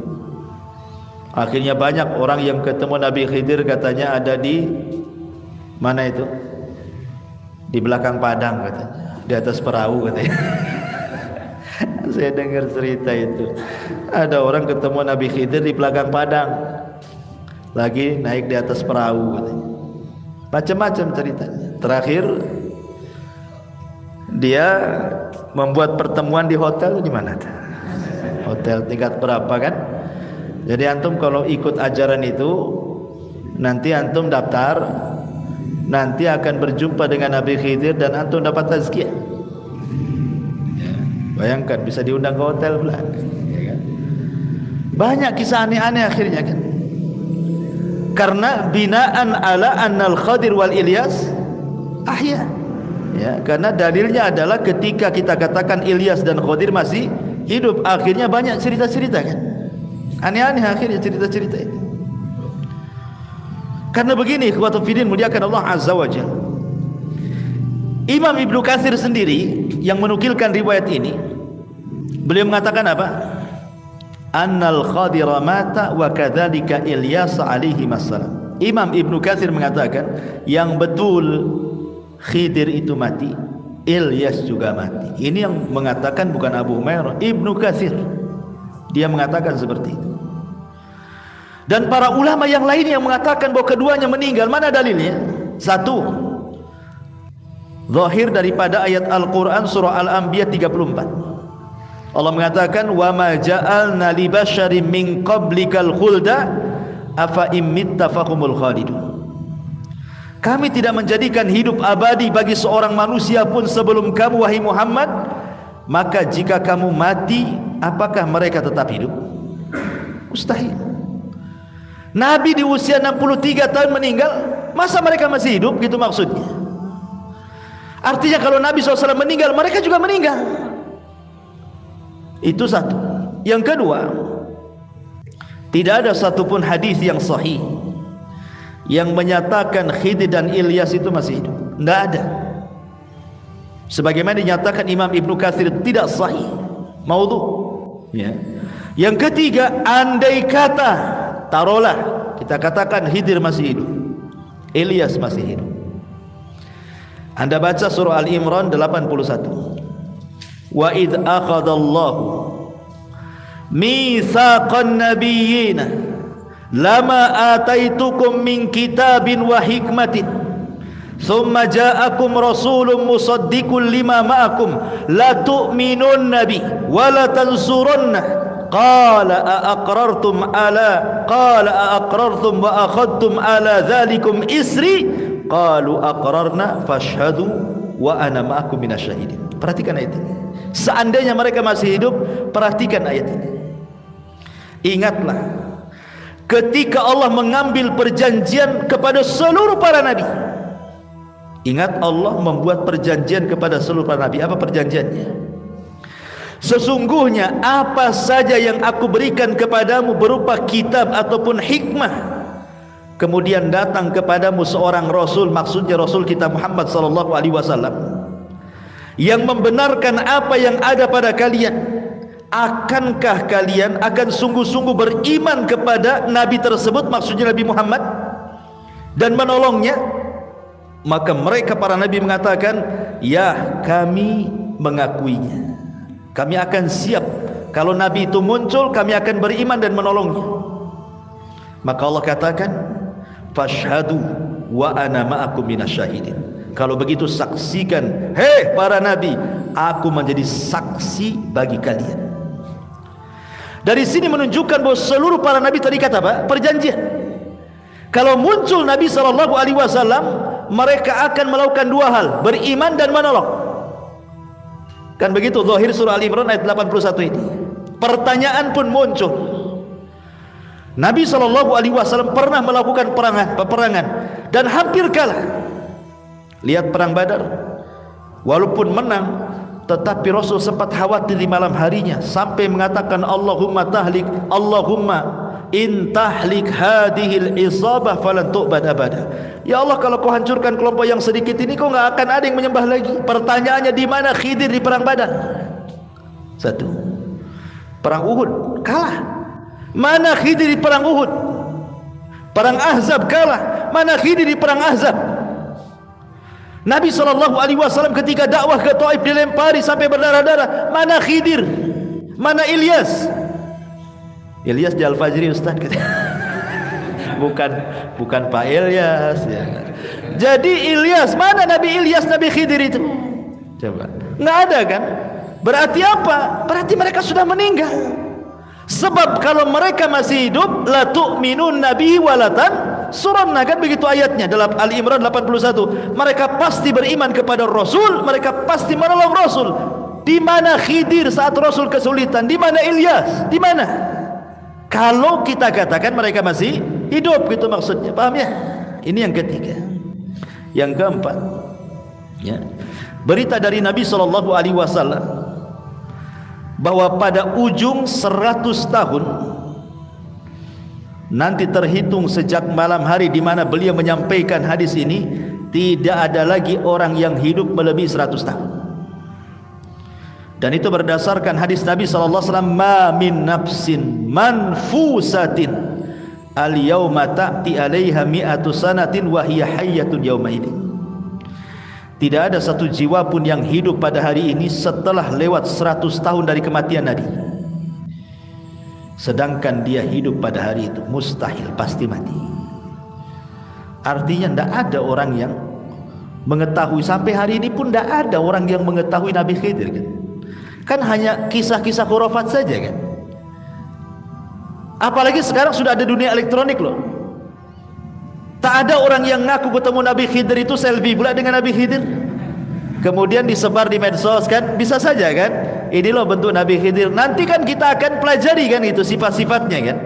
Akhirnya banyak orang yang ketemu Nabi Khidir katanya ada di mana itu? Di belakang padang katanya, di atas perahu katanya. Saya dengar cerita itu. Ada orang ketemu Nabi Khidir di belakang padang, lagi naik di atas perahu katanya. Macam-macam ceritanya. Terakhir dia membuat pertemuan di hotel di mana? Hotel tingkat berapa kan? Jadi antum kalau ikut ajaran itu, nanti antum daftar, nanti akan berjumpa dengan Nabi Khidir dan antum dapat tazkiyah. Ya, bayangkan bisa diundang ke hotel pula. Ya kan? Banyak kisah aneh-aneh akhirnya kan. Karena binaan ala annal Khadir wal Ilyas ahya. Ya, karena dalilnya adalah ketika kita katakan Ilyas dan Khadir masih hidup, akhirnya banyak cerita-cerita kan. Aneh-aneh akhirnya cerita-cerita itu. Karena begini, ikhwatul fillah muliakan Allah Azza wa Jalla. Imam Ibnu Katsir sendiri yang menukilkan riwayat ini, beliau mengatakan apa? Annal Khadira mata wa kadzalika Ilyas alaihi wassalam. Imam Ibnu Katsir mengatakan yang betul Khidir itu mati, Ilyas juga mati. Ini yang mengatakan bukan Abu Umairah, Ibnu Katsir. Dia mengatakan seperti itu. Dan para ulama yang lain yang mengatakan bahwa keduanya meninggal, mana dalilnya? Satu, zahir daripada ayat Al-Quran surah Al-Anbiya 34. Allah mengatakan, wa ma ja'alna li basyarin min qablikal khulda afa immitta fahumul khalidun. Kami tidak menjadikan hidup abadi bagi seorang manusia pun sebelum kamu wahai Muhammad, maka jika kamu mati apakah mereka tetap hidup? Mustahil. Nabi di usia 63 tahun meninggal, masa mereka masih hidup? Gitu maksudnya. Artinya kalau Nabi SAW meninggal, mereka juga meninggal. Itu satu. Yang kedua, tidak ada satupun hadis yang sahih yang menyatakan Khidir dan Ilyas itu masih hidup. Tidak ada. Sebagaimana dinyatakan Imam Ibnu Katsir tidak sahih, maudhu. Ya. Yang ketiga, andai kata, taruhlah kita katakan Khidir masih hidup, Ilyas masih hidup. Anda baca surah Al-Imran 81. Wa idh akhadallahu mitsaqan nabiyyina lama ataitukum min kitabin wa hikmatin thumma ja'akum rasulun musaddiqun lima ma'akum la tu'minunna bi wa la tansurunna qala aqrartum wa akhadtum ala dhalikum isri qalu aqrarna fashhadu wa ana ma'akum minasyahidin. Perhatikan ayat ini. Seandainya mereka masih hidup, perhatikan ayat ini. Ingatlah ketika Allah mengambil perjanjian kepada seluruh para nabi. Ingat, Allah membuat perjanjian kepada seluruh para nabi. Apa perjanjiannya? Sesungguhnya apa saja yang aku berikan kepadamu berupa kitab ataupun hikmah, kemudian datang kepadamu seorang rasul, maksudnya rasul kita Muhammad sallallahu alaihi wasallam, yang membenarkan apa yang ada pada kalian, akankah kalian akan sungguh-sungguh beriman kepada nabi tersebut, maksudnya Nabi Muhammad, dan menolongnya? Maka mereka para nabi mengatakan, ya, kami mengakuinya, kami akan siap kalau nabi itu muncul, kami akan beriman dan menolongnya. Maka Allah katakan, fashhadu wa ana ma'akum minasyahidin. Kalau begitu saksikan, hei para nabi, aku menjadi saksi bagi kalian. Dari sini menunjukkan bahwa seluruh para nabi terikat apa? Perjanjian. Kalau muncul Nabi SAW, mereka akan melakukan dua hal, beriman dan menolong. Kan begitu zahir surah Al-Imran ayat 81 ini. Pertanyaan pun muncul. Nabi SAW pernah melakukan peperangan dan hampir kalah. Lihat perang Badar, walaupun menang, tetapi Rasul sempat khawatir di malam harinya sampai mengatakan Allahumma in tahlik hadhil isabah falan tu'bad abada. Ya Allah, kalau kau hancurkan kelompok yang sedikit ini, kau enggak akan ada yang menyembah lagi. Pertanyaannya, di mana Khidir di perang Badar? Satu. Perang Uhud kalah. Mana Khidir di perang Uhud? Perang Ahzab kalah. Mana Khidir di perang Ahzab? Nabi SAW ketika dakwah ke Taif dilempari sampai berdarah-darah. Mana Khidir? Mana Ilyas? Ilyas di Al-Fajri Ustaz. bukan Pak Ilyas ya. Jadi Ilyas, mana Nabi Ilyas, Nabi Khidir itu? Coba, nggak ada kan? Berarti apa? Berarti mereka sudah meninggal. Sebab kalau mereka masih hidup, la tu'minun nabihi walatan suranna, kan begitu ayatnya dalam Al-Imran 81. Mereka pasti beriman kepada Rasul, mereka pasti menolong Rasul. Di mana Khidir saat Rasul kesulitan? Di mana Ilyas? Di mana? Kalau kita katakan mereka masih hidup, gitu maksudnya, paham ya? Ini yang ketiga. Yang keempat, ya, berita dari Nabi SAW bahwa pada ujung 100 tahun nanti terhitung sejak malam hari di mana beliau menyampaikan hadis ini, tidak ada lagi orang yang hidup melebihi 100 tahun. Dan itu berdasarkan hadis Nabi SAW, ma min nafsin manfusatin al-yawma ta'ti alaiha mi'atu sanatin wa hiya hayyatun yawma idin. Tidak ada satu jiwa pun yang hidup pada hari ini setelah lewat 100 tahun dari kematian Nabi, sedangkan dia hidup pada hari itu. Mustahil, pasti mati. Artinya tidak ada orang yang mengetahui. Sampai hari ini pun tidak ada orang yang mengetahui Nabi Khidir, kan hanya kisah-kisah khurafat saja kan. Apalagi sekarang sudah ada dunia elektronik loh. Tak ada orang yang ngaku ketemu Nabi Khidir itu selfie pula dengan Nabi Khidir, kemudian disebar di medsos kan. Bisa saja kan, ini loh bentuk Nabi Khidir. Nanti kan kita akan pelajari kan itu sifat-sifatnya kan.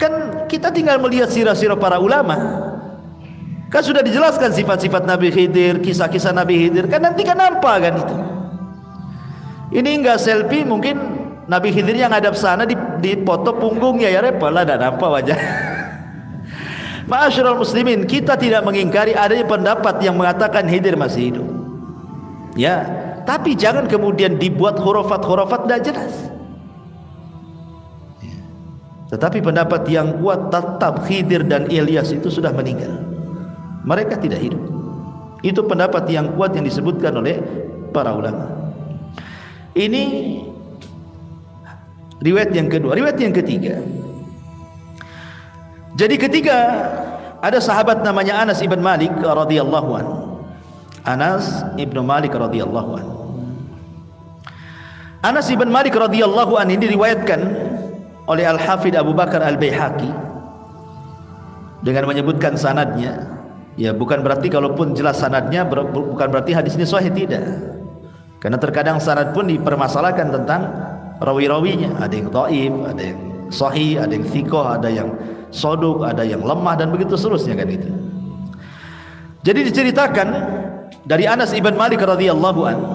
Kan kita tinggal melihat sirah-sirah para ulama, kan sudah dijelaskan sifat-sifat Nabi Khidir, kisah-kisah Nabi Khidir. Kan nanti kan nampak kan itu. Ini enggak selfie, mungkin Nabi Khidir yang hadap sana di foto punggungnya, ya repot lah, tidak nampak wajah. Ma'asyiral muslimin, kita tidak mengingkari adanya pendapat yang mengatakan Khidir masih hidup, ya, tapi jangan kemudian dibuat khurafat-khurafat tidak jelas. Tetapi pendapat yang kuat tetap Khidir dan Ilyas itu sudah meninggal, mereka tidak hidup. Itu pendapat yang kuat yang disebutkan oleh para ulama. Ini riwayat yang kedua. Riwayat yang ketiga, jadi ketika ada sahabat namanya Anas ibn Malik radhiyallahu anhu. Anas ibn Malik radhiyallahu anhu. Anas ibn Malik radhiyallahu anhu ini diriwayatkan oleh Al-Hafidh Abu Bakar Al-Baihaqi dengan menyebutkan sanadnya. Ya, bukan berarti kalaupun jelas sanadnya bukan berarti hadis ini sahih, tidak. Karena terkadang sanad pun dipermasalahkan tentang rawi-rawinya. Ada yang dhaif, ada yang sahih, ada yang thiqah, ada yang soduk, ada yang lemah, dan begitu seterusnya kan itu. Jadi diceritakan dari Anas ibn Malik radhiyallahu anhu,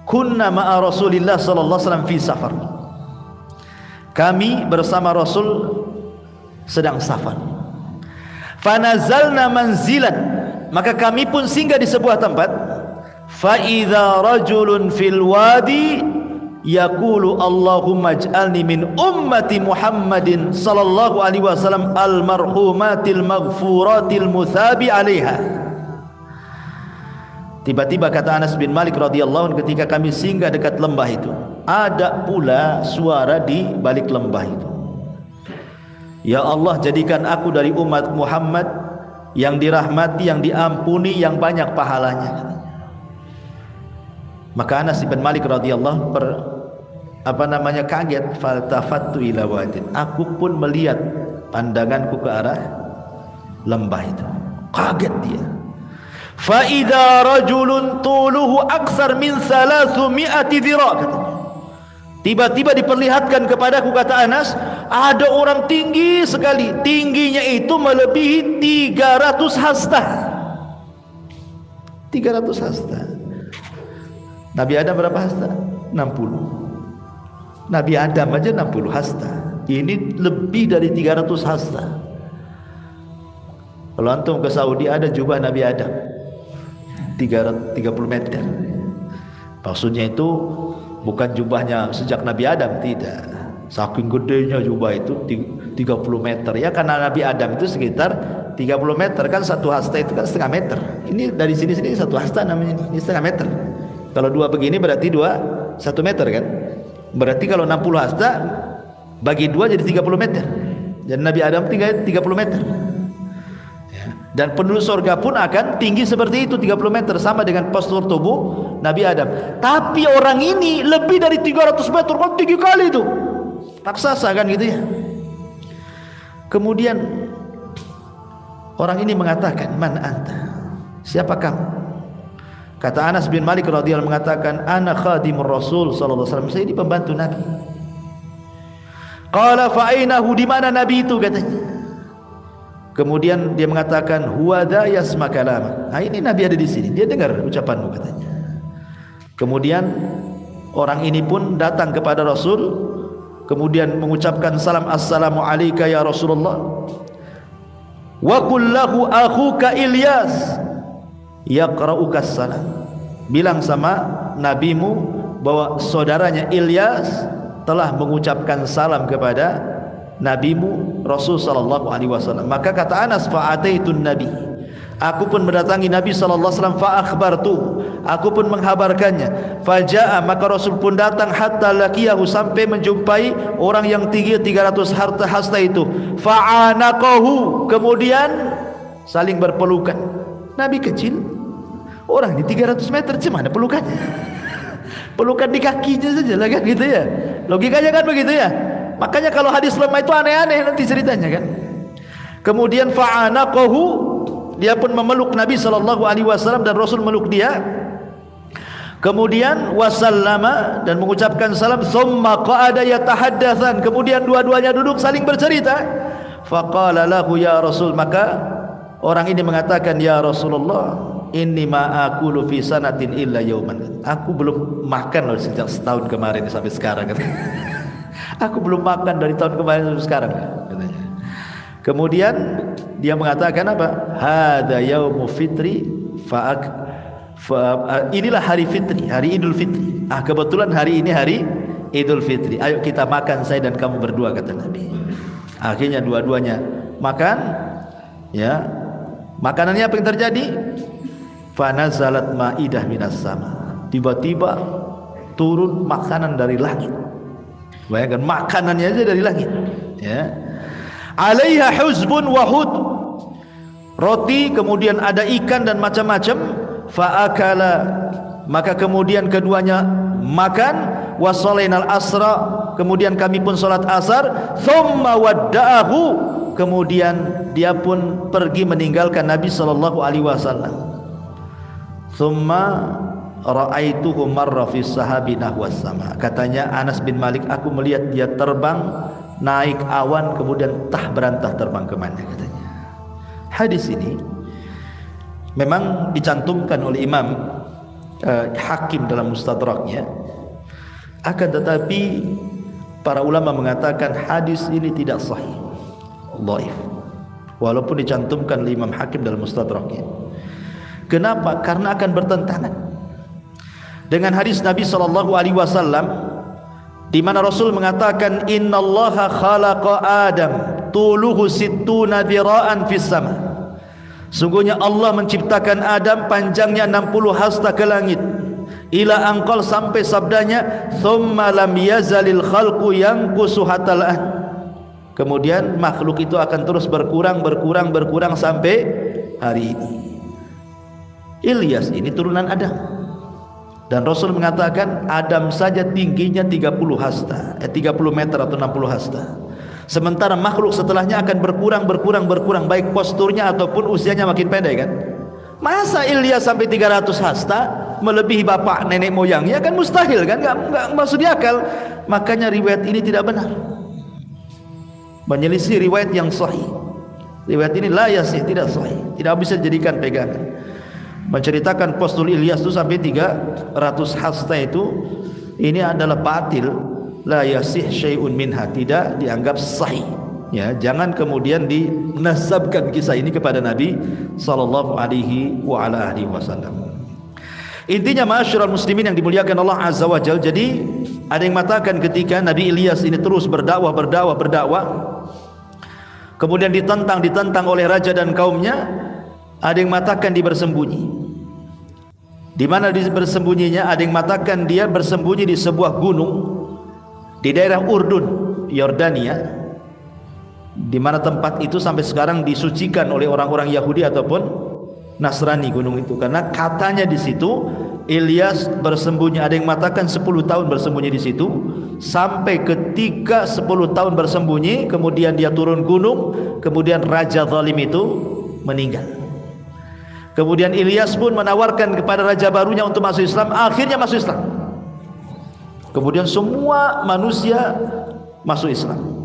kunna ma'a Rasulillah sallallahu alaihi wasallam fi safar. Kami bersama Rasul sedang safar. Fanazalna manzilan, maka kami pun singgah di sebuah tempat. Fa idza rajulun fil wadi yaqulu Allahumma ij'alni min ummati Muhammadin sallallahu alaihi wasallam al-marhumatil maghfuratil muthabi 'alaiha. Tiba-tiba kata Anas bin Malik radhiyallahu anhu, ketika kami singgah dekat lembah itu, ada pula suara di balik lembah itu, ya Allah, jadikan aku dari umat Muhammad yang dirahmati, yang diampuni, yang banyak pahalanya. Maka Anas bin Malik radhiyallahu kaget. Faltafattu ila wadin, aku pun melihat pandanganku ke arah lembah itu. Kaget dia. fa idza rajulun tuluhu aksar min 300 dhira. Tiba-tiba diperlihatkan kepadaku, kata Anas, ada orang tinggi sekali, tingginya itu melebihi 300 hasta. 300 hasta. Nabi Adam berapa hasta? 60. Nabi Adam aja 60 hasta. Ini lebih dari 300 hasta. Kalau antum ke Saudi ada jubah Nabi Adam 30 meter. Maksudnya itu bukan jubahnya sejak Nabi Adam, tidak. Saking gedenya jubah itu 30 meter. Ya karena Nabi Adam itu sekitar 30 meter kan, satu hasta itu kan setengah meter. Ini dari sini satu hasta namanya, ini setengah meter. Kalau dua begini berarti 1 meter kan. Berarti kalau 60 hasta bagi 2 jadi 30 meter. Dan Nabi Adam 30 meter. Dan penduduk surga pun akan tinggi seperti itu, 30 meter, sama dengan postur tubuh Nabi Adam. Tapi orang ini lebih dari 300 meter, kan tinggi kali itu, raksasa kan gitu ya. Kemudian orang ini mengatakan, man anta, siapa kamu? Kata Anas bin Malik radhiyallahu anhu mengatakan, ana khadimur Rasul sallallahu alaihi wasallam, saya ini pembantu Nabi. Qala fa ainahu, di mana Nabi itu, katanya. Kemudian dia mengatakan, huwa dha yasma kalama. Nah, ini Nabi ada di sini, dia dengar ucapanmu, katanya. Kemudian orang ini pun datang kepada Rasul, kemudian mengucapkan salam, assalamu alayka ya Rasulullah, wa qul lahu akhuka Ilyas yaqra'uka salam. Bilang sama nabimu bahwa saudaranya Ilyas telah mengucapkan salam kepada nabimu Rasul sallallahu alaihi wasallam. Maka kata Anas, fa ataitun nabi, aku pun mendatangi Nabi sallallahu alaihi wasallam, fa akhbartu, aku pun menghabarkannya. Fa jaa, maka Rasul pun datang, hatta laqiyahu, sampai menjumpai orang yang tinggi 300 hasta itu. Fa anaqahu, kemudian saling berpelukan. Nabi kecil, orang di 300 meter, gimana pelukannya? Pelukan di kakinya saja lah kan gitu ya. Logikanya kan begitu ya. Makanya kalau hadis lemah itu aneh-aneh nanti ceritanya kan. Kemudian fa'anaqahu, dia pun memeluk Nabi sallallahu alaihi wasallam dan Rasul meluk dia. Kemudian wasallama, dan mengucapkan salam. Tsumma qa'ada yatahaddatsan, kemudian dua-duanya duduk saling bercerita. Faqala lahu ya Rasul, maka orang ini mengatakan, ya Rasulullah, inni ma aqulu fi sanatin illa yauman. Aku belum makan loh sejak setahun kemarin sampai sekarang. Aku belum makan dari tahun kemarin sampai sekarang, katanya. Kemudian dia mengatakan apa? Hada yaumu fitri inilah hari fitri, hari Idul Fitri. Kebetulan hari ini hari Idul Fitri. Ayo kita makan, saya dan kamu berdua, kata Nabi. Akhirnya dua-duanya makan. Ya, makanannya apa yang terjadi? Fa nazalat maidah minas sama. Tiba-tiba turun makanan dari langit. Bayangkan, makanannya aja dari langit, ya. Alaiha huzbun wa hud, roti, kemudian ada ikan dan macam-macam. Fa akala, maka kemudian keduanya makan. Wa shalainal asra, kemudian kami pun salat asar. Thumma wadda'ahu, kemudian dia pun pergi meninggalkan Nabi sallallahu alaihi wasallam. Thumma ra'aituhu marra fi sahabi nahwas sama. Katanya Anas bin Malik, aku melihat dia terbang naik awan, kemudian berantah terbang kemana, katanya. Hadis ini memang dicantumkan oleh Imam Hakim dalam Mustadraknya, akan tetapi para ulama mengatakan hadis ini tidak sahih, dhaif, walaupun dicantumkan oleh Imam Hakim dalam Mustadraknya. Kenapa? Karena akan bertentangan dengan hadis Nabi sallallahu alaihi wasallam di mana Rasul mengatakan, innallaha khalaqa Adam tuluhu sittuna dhira'an fis sama. Sungguhnya Allah menciptakan Adam, panjangnya 60 hasta ke langit. Ila angqal, sampai sabdanya, thumma lam yazalil khalqu yanqusu hatal an. Kemudian makhluk itu akan terus berkurang sampai hari ini. Ilyas ini turunan Adam. Dan Rasul mengatakan Adam saja tingginya 30 hasta, 30 meter atau 60 hasta. Sementara makhluk setelahnya akan berkurang, baik posturnya ataupun usianya makin pendek kan. Masa Ilyas sampai 300 hasta melebihi bapak nenek moyangnya? Kan mustahil kan, enggak masuk di akal. Makanya riwayat ini tidak benar, menyelisih riwayat yang sahih. Riwayat ini la yasih, tidak sahih, tidak bisa dijadikan pegangan. Menceritakan postur Ilyas itu sampai 300 hasta itu, ini adalah batil, la yasih syai'un minha, tidak dianggap sahih. Ya, jangan kemudian dinasabkan kisah ini kepada Nabi sallallahu alaihi wa ala alihi wasallam. Intinya ma'asyiral muslimin yang dimuliakan Allah azza wajalla, jadi ada yang mengatakan ketika Nabi Ilyas ini terus berdakwah, kemudian ditentang oleh raja dan kaumnya, ada yang mengatakan dia bersembunyi. Di mana dia bersembunyinya? Ada yang mengatakan dia bersembunyi di sebuah gunung di daerah Urdun, Yordania, di mana tempat itu sampai sekarang disucikan oleh orang-orang Yahudi ataupun Nasrani, gunung itu, karena katanya di situ Ilyas bersembunyi. Ada yang mengatakan 10 tahun bersembunyi di situ, sampai ketika 10 tahun bersembunyi, kemudian dia turun gunung, kemudian raja zalim itu meninggal. Kemudian Ilyas pun menawarkan kepada raja barunya untuk masuk Islam, akhirnya masuk Islam. Kemudian semua manusia masuk Islam.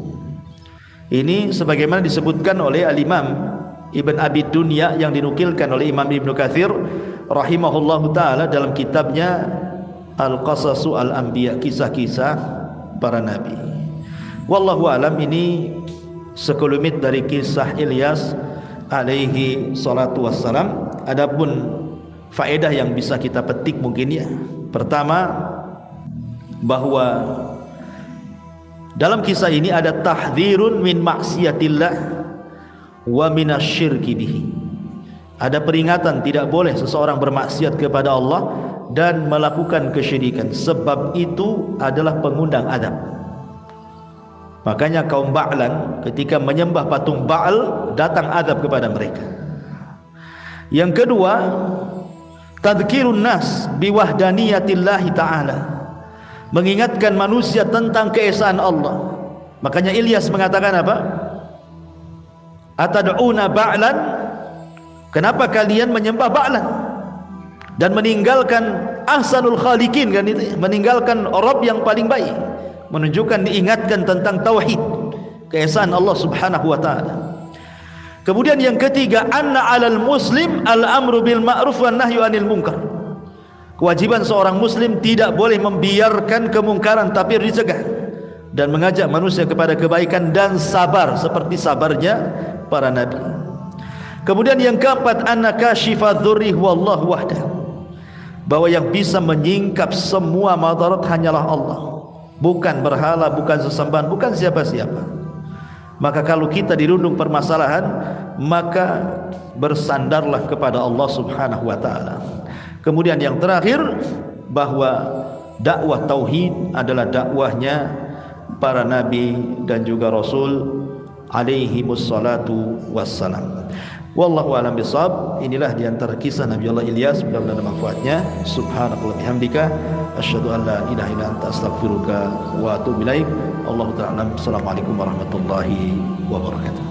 Ini sebagaimana disebutkan oleh Al-Imam Ibn Abi Dunya, yang dinukilkan oleh Imam Ibn Katsir rahimahullahu ta'ala dalam kitabnya Al-Qasasu Al-Anbiya, kisah-kisah para nabi. Wallahu alam, ini sekelumit dari kisah Ilyas alaihi salatu wassalam. Adapun faedah yang bisa kita petik mungkin ya, pertama, bahwa dalam kisah ini ada tahdzirun min maksiatillah wa minasyirki bihi. Ada peringatan tidak boleh seseorang bermaksiat kepada Allah dan melakukan kesyirikan, sebab itu adalah pengundang azab. Makanya kaum Ba'lan ketika menyembah patung Ba'al, datang azab kepada mereka. Yang kedua, tadzkirun nas biwahdaniyatillah ta'ala, mengingatkan manusia tentang keesaan Allah. Makanya Ilyas mengatakan apa? Atad'una ba'lan, kenapa kalian menyembah Ba'lan dan meninggalkan ahsanul khaliqin, kan itu, meninggalkan Rabb yang paling baik. Menunjukkan diingatkan tentang tauhid, keesaan Allah Subhanahu wa taala. Kemudian yang ketiga, anna 'alal muslim al-amru bil ma'ruf wan nahyu 'anil munkar. Kewajiban seorang muslim tidak boleh membiarkan kemungkaran, tapi dicegah, dan mengajak manusia kepada kebaikan dan sabar seperti sabarnya para nabi. Kemudian yang keempat, anna kashifadz dzurri wallahu wahdah, bahwa yang bisa menyingkap semua madarat hanyalah Allah, bukan berhala, bukan sesembahan, bukan siapa-siapa. Maka kalau kita dirundung permasalahan, maka bersandarlah kepada Allah Subhanahu wa taala. Kemudian yang terakhir, bahwa dakwah tauhid adalah dakwahnya para nabi dan juga rasul alaihi wassalatu wassalam. Wallahu a'lam bishawab. Inilah diantara kisah Nabi Allah Ilyas, mudah-mudahan ada manfaatnya. Subhanakallah bihamdika, asyhadu an la ilaha illa anta, astaghfiruka wa atubu ilaik. Allahu ta'ala. Assalamualaikum warahmatullahi wabarakatuh.